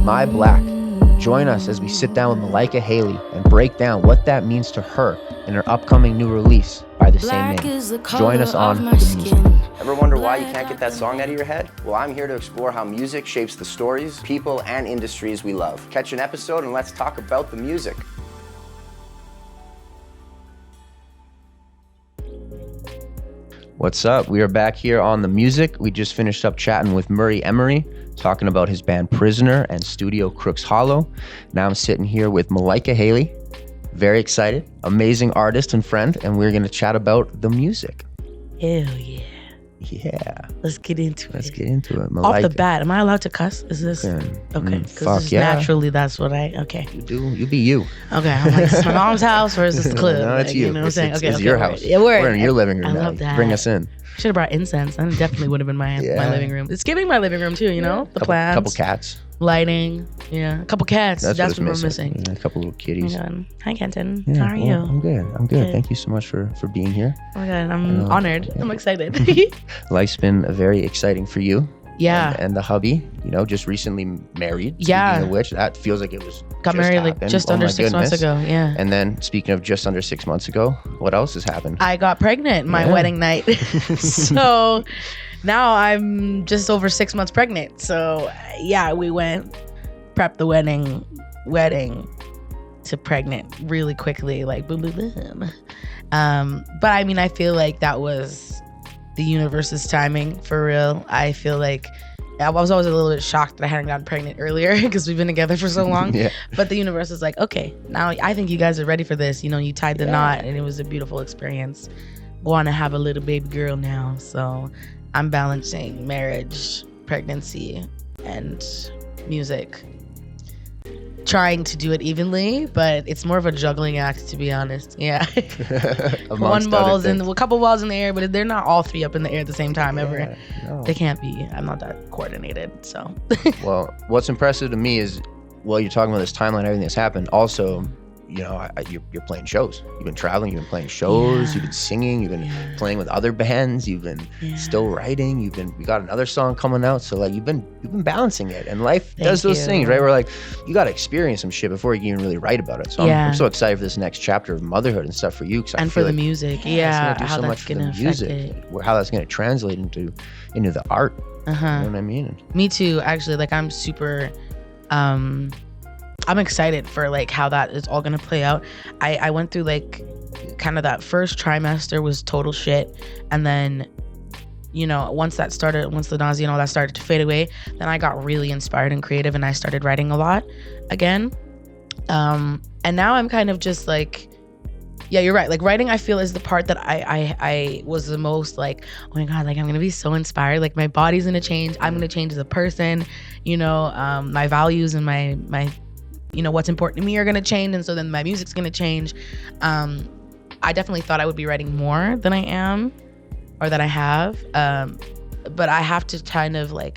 My Black. Join us as we sit down with Malaika Hailey and break down what that means to her in her upcoming new release by the same name. Join us on The Music. Ever wonder why you can't get that song out of your head? Well, I'm here to explore how music shapes the stories, people, and industries we love. Catch an episode and let's talk about the music. What's up? We are back here on The Music. We just finished up chatting with Murray Emery, talking about his band Prisoner and studio Crooks Hollow. Now I'm sitting here with Malaika Hailey. Very excited, amazing artist and friend, and we're going to chat about the music. Hell yeah. Yeah. Let's get into it. Malaika. Off the bat, am I allowed to cuss? Is this? Okay. Because naturally that's what okay. You do. You be you. Okay. I'm like, is this my mom's house or is this the club? No, it's you. You know what I'm saying? It's your house. Yeah, we're in your living room I now. love that. Bring us in. Should have brought incense. That definitely would have been my living room. It's giving my living room too, you know? The plants. Couple cats. Lighting. Yeah. A couple cats. That's what we're missing. Yeah, a couple little kitties. Oh my God. Hi, Kenton. Yeah, how are you? I'm good. Thank you so much for being here. Oh my God. I'm honored. I'm excited. Life's been very exciting for you. Yeah. And the hubby, just recently married. Yeah. Speaking of which, that feels like it was got married happened. Like just under 6 months ago. Yeah. And then speaking of just under 6 months ago, what else has happened? I got pregnant my wedding night. So now I'm just over 6 months pregnant. So yeah, we went prep the wedding to pregnant really quickly, like boom, boom, boom. But I mean, I feel like that was the universe's timing for real. I feel like I was always a little bit shocked that I hadn't gotten pregnant earlier because we've been together for so long. Yeah. But the universe is like, okay, now I think you guys are ready for this. You tied the knot and it was a beautiful experience. Want to have a little baby girl now. So I'm balancing marriage, pregnancy, and music. Trying to do it evenly, but it's more of a juggling act, to be honest. Yeah. One ball's a couple balls in the air, but they're not all three up in the air at the same time ever. No. They can't be. I'm not that coordinated, so. Well, what's impressive to me is, you're talking about this timeline, everything that's happened. Also, you're playing shows. You've been traveling. You've been playing shows. You've been singing. You've been playing with other bands. You've been still writing. We got another song coming out. So you've been balancing it. And life does those things, right? Where you got to experience some shit before you can even really write about it. So I'm so excited for this next chapter of motherhood and stuff for you. And for the music, it's gonna do so much for the music. How that's gonna translate into the art. You know what I mean? Me too. Actually, I'm super. I'm excited for how that is all gonna play out. I went through kind of that first trimester was total shit, and then once the nausea and all that started to fade away, then I got really inspired and creative and I started writing a lot again. And now I'm kind of just yeah, you're right. Writing, I feel, is the part that I was the most oh my God, I'm gonna be so inspired. My body's gonna change. I'm gonna change as a person. My values and my what's important to me are going to change. And so then my music's going to change. I definitely thought I would be writing more than I am or that I have. But I have to kind of I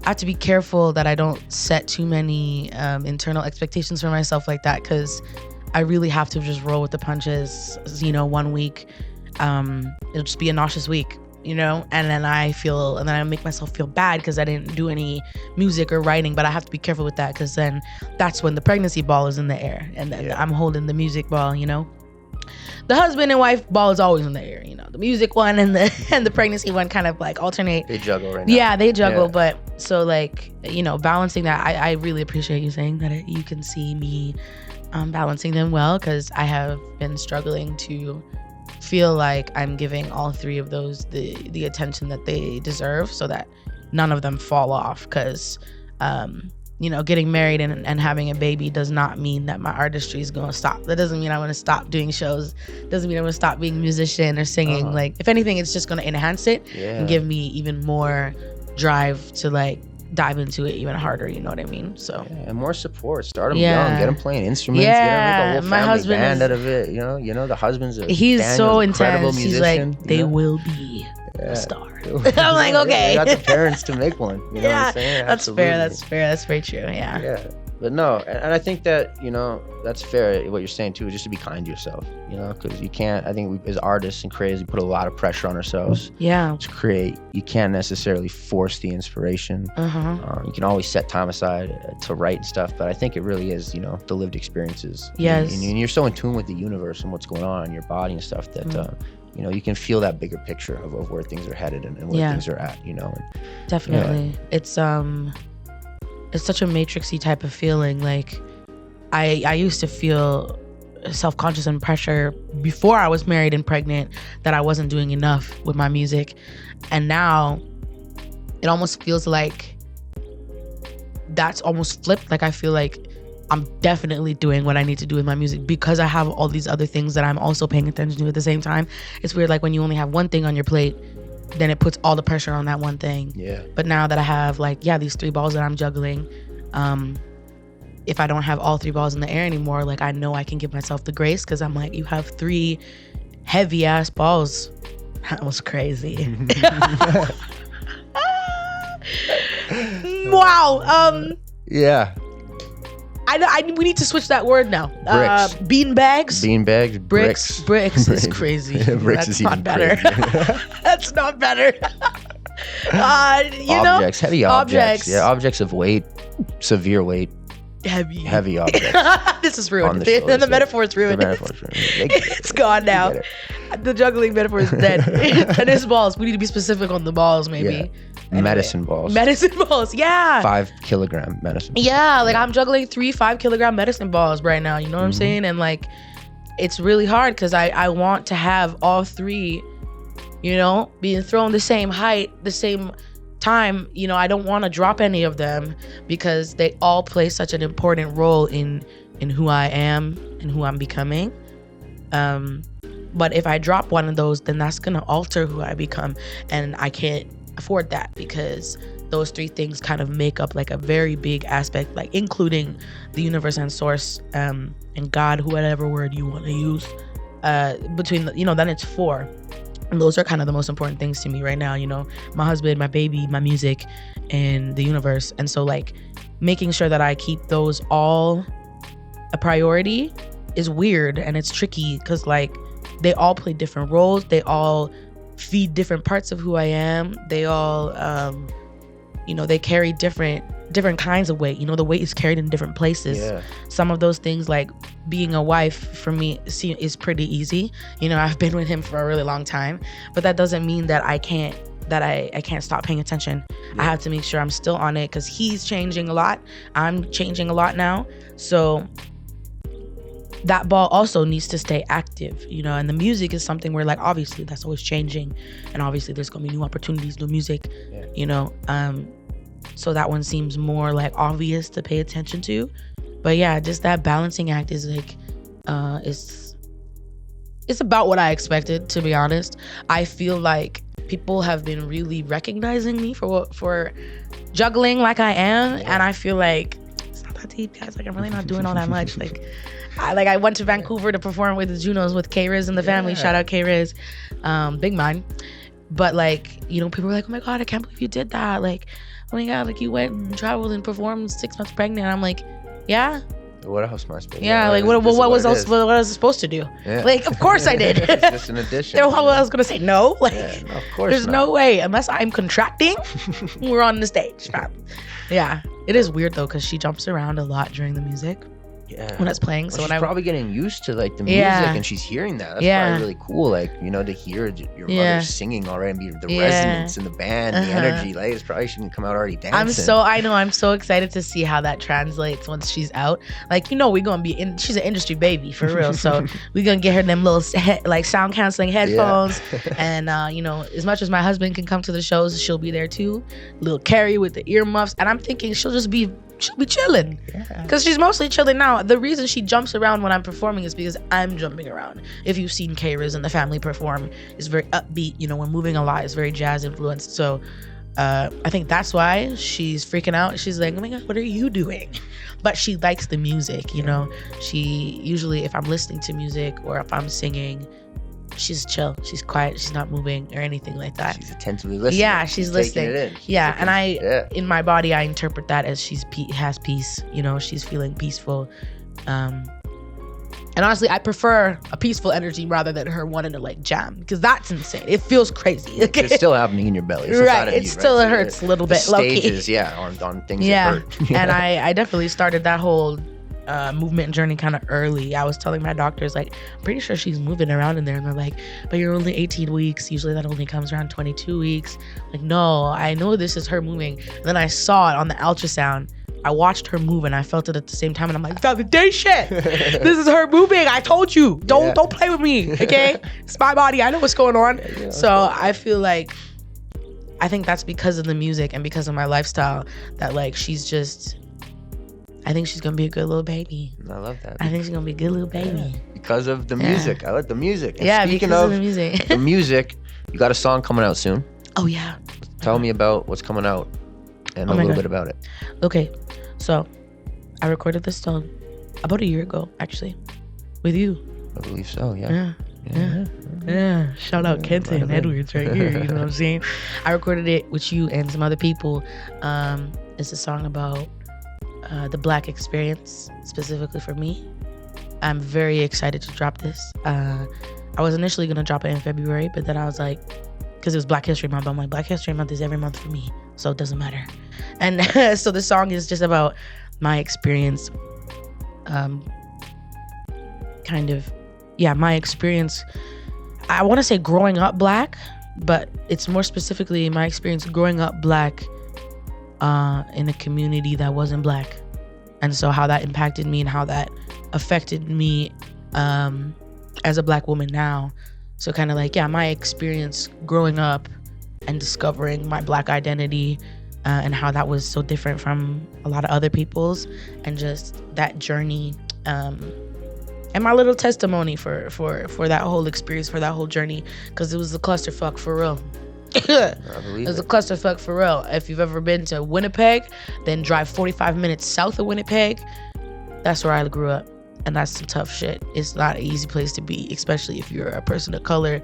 have to be careful that I don't set too many internal expectations for myself like that. Cause I really have to just roll with the punches. 1 week, it'll just be a nauseous week. And then I make myself feel bad because I didn't do any music or writing, but I have to be careful with that because then that's when the pregnancy ball is in the air and then I'm holding the music ball. The husband and wife ball is always in the air. The music one and the pregnancy one kind of alternate. They juggle right now. Yeah, they juggle, but so balancing that. I really appreciate you saying that you can see me balancing them well because I have been struggling to feel like I'm giving all three of those the attention that they deserve so that none of them fall off because getting married and having a baby does not mean that my artistry is going to stop. That doesn't mean I want to stop doing shows. Doesn't mean I want to stop being a musician or singing. If anything, it's just going to enhance it and give me even more drive to dive into it even harder, you know what I mean? So and more support. Start them young, get them playing instruments, get them a whole family band out of it. The husband's he's so incredible intense. musician. He's they will be a star. I'm okay. You got the parents to make one. You know what I'm saying? That's fair. That's very true. Yeah. But no, and I think that, you know, that's fair, what you're saying too, just to be kind to yourself, you know, because you can't, I think we, as artists and creators, we put a lot of pressure on ourselves to create. You can't necessarily force the inspiration. You can always set time aside to write and stuff, but I think it really is, you know, the lived experiences. Yes. And you're so in tune with the universe and what's going on in your body and stuff that, you know, you can feel that bigger picture of where things are headed and where things are at, you know. And, definitely. It's such a matrixy type of feeling. Like I used to feel self-conscious and pressure before I was married and pregnant that I wasn't doing enough with my music. And now it almost feels like that's almost flipped. Like I feel like I'm definitely doing what I need to do with my music because I have all these other things that I'm also paying attention to at the same time. It's weird, like when you only have one thing on your plate, then it puts all the pressure on that one thing. Yeah. But now that I have these 3 balls that I'm juggling, if I don't have all 3 balls in the air anymore, like I know I can give myself the grace because I'm like, you have 3 heavy ass balls. That was crazy. Wow. Yeah. We need to switch that word now. Bricks. Bean bags. Bricks. Bricks is crazy. Bricks That's is not even better. That's not better. Objects, heavy objects. Yeah, objects of weight, severe weight. Heavy objects. This is ruined. The shoulders, the metaphor's ruined. It's gone now. The juggling metaphor is dead. Tennis balls. We need to be specific on the balls, maybe. Yeah. Anyway. Medicine balls. Yeah. 5 kilogram medicine balls. Yeah, like I'm juggling 3 5-kilogram medicine balls right now. You know what I'm saying? And like, it's really hard because I want to have all 3, you know, being thrown the same height, the same time. You know, I don't want to drop any of them because they all play such an important role in who I am and who I'm becoming. But if I drop one of those, then that's gonna alter who I become, and I can't afford that because those 3 things kind of make up like a very big aspect, like including the universe and source, and God, whatever word you want to use, between the, you know, then it's 4. And those are kind of the most important things to me right now, you know, my husband, my baby, my music, and the universe. And so like making sure that I keep those all a priority is weird, and it's tricky because like they all play different roles. They all feed different parts of who I am. They all, you know, they carry different kinds of weight. You know, the weight is carried in different places. Yeah. Some of those things, like being a wife for me is pretty easy. You know, I've been with him for a really long time, but that doesn't mean that I can't stop paying attention. Yeah. I have to make sure I'm still on it because he's changing a lot. I'm changing a lot now. So that ball also needs to stay active, you know, and the music is something where like, obviously that's always changing, and obviously there's going to be new opportunities, new music, you know, so that one seems more like obvious to pay attention to. But yeah, just that balancing act is like, it's about what I expected, to be honest. I feel like people have been really recognizing me for juggling like I am, and I feel like it's not that deep, guys. Like I'm really not doing all that much. Like I went to Vancouver to perform with the Junos with K-Riz and the family. Shout out K-Riz, big mind. But like, you know, people were like, oh my God, I can't believe you did that. Like, oh my God, like you went and traveled and performed 6 months pregnant. And I'm like, yeah. What else am I supposed to do? Yeah, like what was I supposed to do? Yeah. Like, of course I did. It's just an addition. I was gonna say no. Like, no, of course there's no way unless I'm contracting. We're on the stage. Yeah, it is weird though because she jumps around a lot during the music. Yeah. When it's playing. Well, so she's probably getting used to like the music, and she's hearing that. That's probably really cool. Like, you know, to hear your mother singing already, and the resonance in the band, the energy. Like, it's probably she can come out already dancing. I'm so excited to see how that translates once she's out. Like, you know, we're gonna be she's an industry baby for real. So we're gonna get her them little like sound canceling headphones, and you know, as much as my husband can come to the shows, she'll be there too. Little Carrie with the earmuffs, and I'm thinking she'll be chilling because she's mostly chilling now. The reason she jumps around when I'm performing is because I'm jumping around. If you've seen K-Riz and the family perform, it's very upbeat, you know, we're moving a lot, it's very jazz influenced. So I think that's why she's freaking out. She's like, oh my God, what are you doing? But she likes the music, you know. She usually, if I'm listening to music or if I'm singing, she's chill. She's quiet. She's not moving or anything like that. She's attentively listening. Yeah, she's listening. Taking it in. Yeah, and in my body, I interpret that as has peace. You know, she's feeling peaceful. And honestly, I prefer a peaceful energy rather than her wanting to like jam, because that's insane. It feels crazy. Okay? It's still happening in your belly. It's right. It still hurts a little bit. Stages, on things that hurt. And I definitely started that whole movement journey kind of early. I was telling my doctors, like, I'm pretty sure she's moving around in there. And they're like, but you're only 18 weeks. Usually that only comes around 22 weeks. Like, no, I know this is her moving. And then I saw it on the ultrasound. I watched her move and I felt it at the same time, and I'm like, validation. This is her moving. I told you. Don't play with me. Okay? It's my body. I know what's going on. Yeah. So I feel like, I think that's because of the music and because of my lifestyle that like I think she's gonna be a good little baby. I love that. I think she's gonna be a good little baby. Yeah. Because of the music. I like the music. And yeah, speaking because of the music. The music, you got a song coming out soon. Oh yeah. Tell me about what's coming out and a little bit about it. Okay. So, I recorded this song about a year ago, actually, with you. I believe so, yeah. Yeah. Shout out Kenton Edwards right here, you know what I'm saying? I recorded it with you and some other people. It's a song about the Black experience, specifically for me. I'm very excited to drop this. I was initially going to drop it in February, but then I was like, because it was Black History Month, I'm like, Black History Month is every month for me, so it doesn't matter. And so the song is just about my experience, my experience. I want to say growing up Black, but it's more specifically my experience growing up Black in a community that wasn't Black. And so how that impacted me and how that affected me as a Black woman now. So kind of like, my experience growing up and discovering my Black identity and how that was so different from a lot of other people's, and just that journey and my little testimony for that whole experience, for that whole journey, because it was a clusterfuck for real. It was a clusterfuck for real. If you've ever been to Winnipeg, then drive 45 minutes south of Winnipeg. That's where I grew up. And that's some tough shit. It's not an easy place to be, especially if you're a person of color.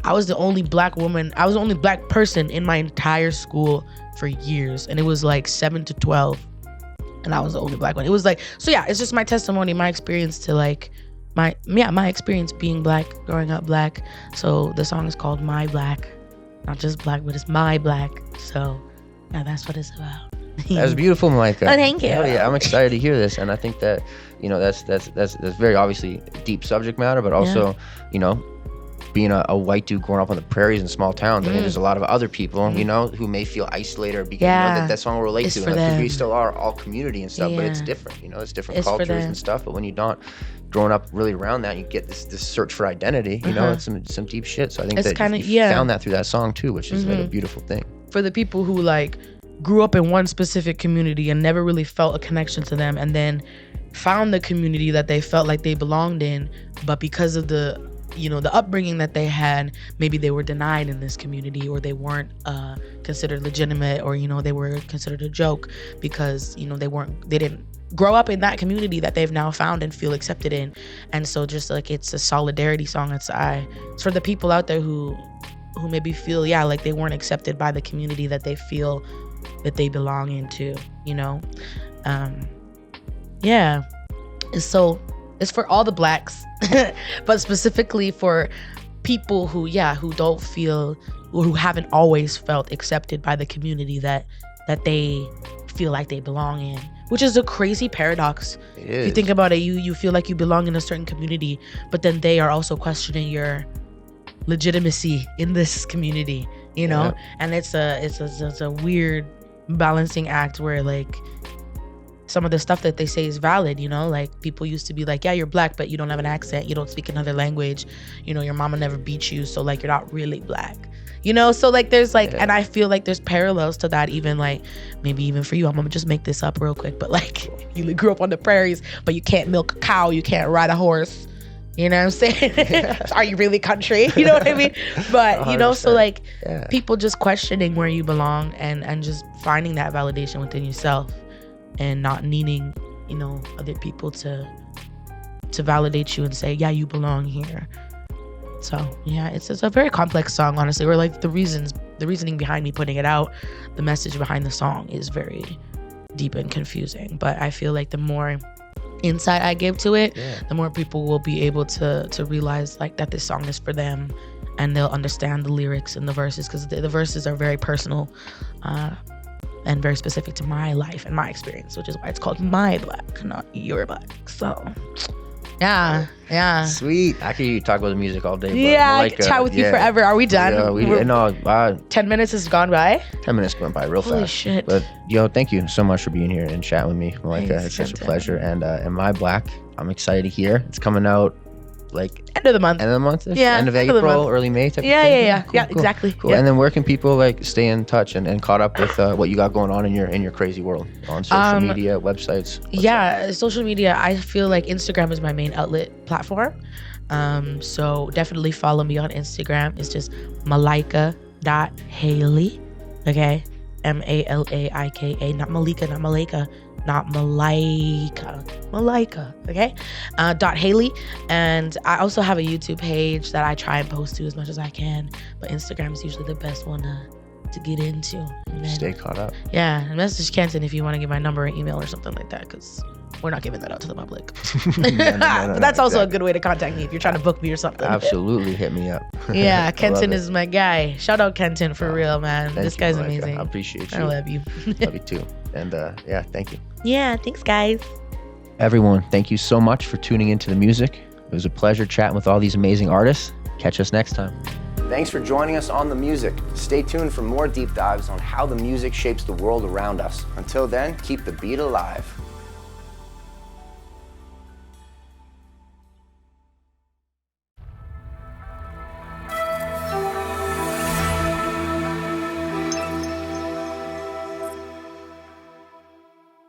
I was the only Black woman. I was the only Black person in my entire school for years. And it was like 7 to 12. And I was the only Black one. It was like, so yeah, it's just my testimony, my experience to like, my experience being Black, growing up Black. So the song is called My Black. Not just Black, but it's My Black. So yeah, that's what it's about. That's beautiful, Malaika. Oh, thank you. Hell yeah, I'm excited to hear this, and I think that that's very obviously deep subject matter, but also being a white dude growing up on the prairies in small towns. I think there's a lot of other people who may feel isolated or that song will relate to. Like, we still are all community and stuff, but it's different. It's different cultures and stuff. But when you're not growing up really around that, you get this search for identity. It's some deep shit. So I think that you found that through that song too, which is like a beautiful thing. For the people who like grew up in one specific community and never really felt a connection to them, and then found the community that they felt like they belonged in, but because of the upbringing that they had, maybe they were denied in this community, or they weren't considered legitimate, or they were considered a joke because they didn't grow up in that community that they've now found and feel accepted in. And so just like, it's a solidarity song. It's for the people out there who maybe feel like they weren't accepted by the community that they feel that they belong into. It's for all the Blacks, but specifically for people who don't feel, or who haven't always felt accepted by the community that they feel like they belong in, which is a crazy paradox. If you think about it, you feel like you belong in a certain community, but then they are also questioning your legitimacy in this community, and it's a weird balancing act where like some of the stuff that they say is valid, like people used to be like, yeah, you're Black, but you don't have an accent, you don't speak another language, your mama never beat you, so like you're not really Black, so like there's like, and I feel like there's parallels to that, even like maybe even for you. I'm gonna just make this up real quick, but like you grew up on the prairies, but you can't milk a cow, you can't ride a horse, you know what I'm saying? Are you really country? You know what I mean? But 100%. So like people just questioning where you belong, and just finding that validation within yourself, and not needing other people to validate you and say, yeah, you belong here. So yeah, it's a very complex song, honestly. Or like the reasoning behind me putting it out, the message behind the song is very deep and confusing. But I feel like the more insight I give to it, the more people will be able to realize like that this song is for them, and they'll understand the lyrics and the verses, because the verses are very personal and very specific to my life and my experience, which is why it's called My Black, not Your Black. So yeah. Sweet. I could hear you talk about the music all day. But Yeah, I could chat with you forever. Are we done? Yeah, 10 minutes has gone by. 10 minutes went by real fast. Holy shit. But thank you so much for being here and chatting with me, Malaika. Thanks, It's such a Kenton. pleasure. And My Black, I'm excited to hear. It's coming out like End of the month. end of the month? Yeah, End of end of the April, month. early May type Yeah, of thing? yeah. Cool, Yeah, cool. exactly. Cool. Yeah. And then where can people like stay in touch and caught up with what you got going on in your crazy world on social media, websites? Social media, I feel like Instagram is my main outlet platform. So definitely follow me on Instagram. It's just Malaika.Hailey. Okay. Malaika, not Malika, not Malaika, not Malaika. Okay. .Hailey. And I also have a YouTube page that I try and post to as much as I can. But Instagram is usually the best one to get into. And then, Stay caught up. yeah, and message Kenton if you want to get my number or email or something like that, because we're not giving that out to the public. No, But that's also exactly. a good way to contact me if you're trying to book me or something. Absolutely, hit me up. Yeah, I Kenton love it. is my guy. Shout out Kenton for real, man. Thank This you, guy's Malaika. amazing. I appreciate you. I love you. Love you too. And yeah, thank you. Yeah, thanks, guys. Everyone, thank you so much for tuning into the music. It was a pleasure chatting with all these amazing artists. Catch us next time. Thanks for joining us on The Music. Stay tuned for more deep dives on how the music shapes the world around us. Until then, keep the beat alive.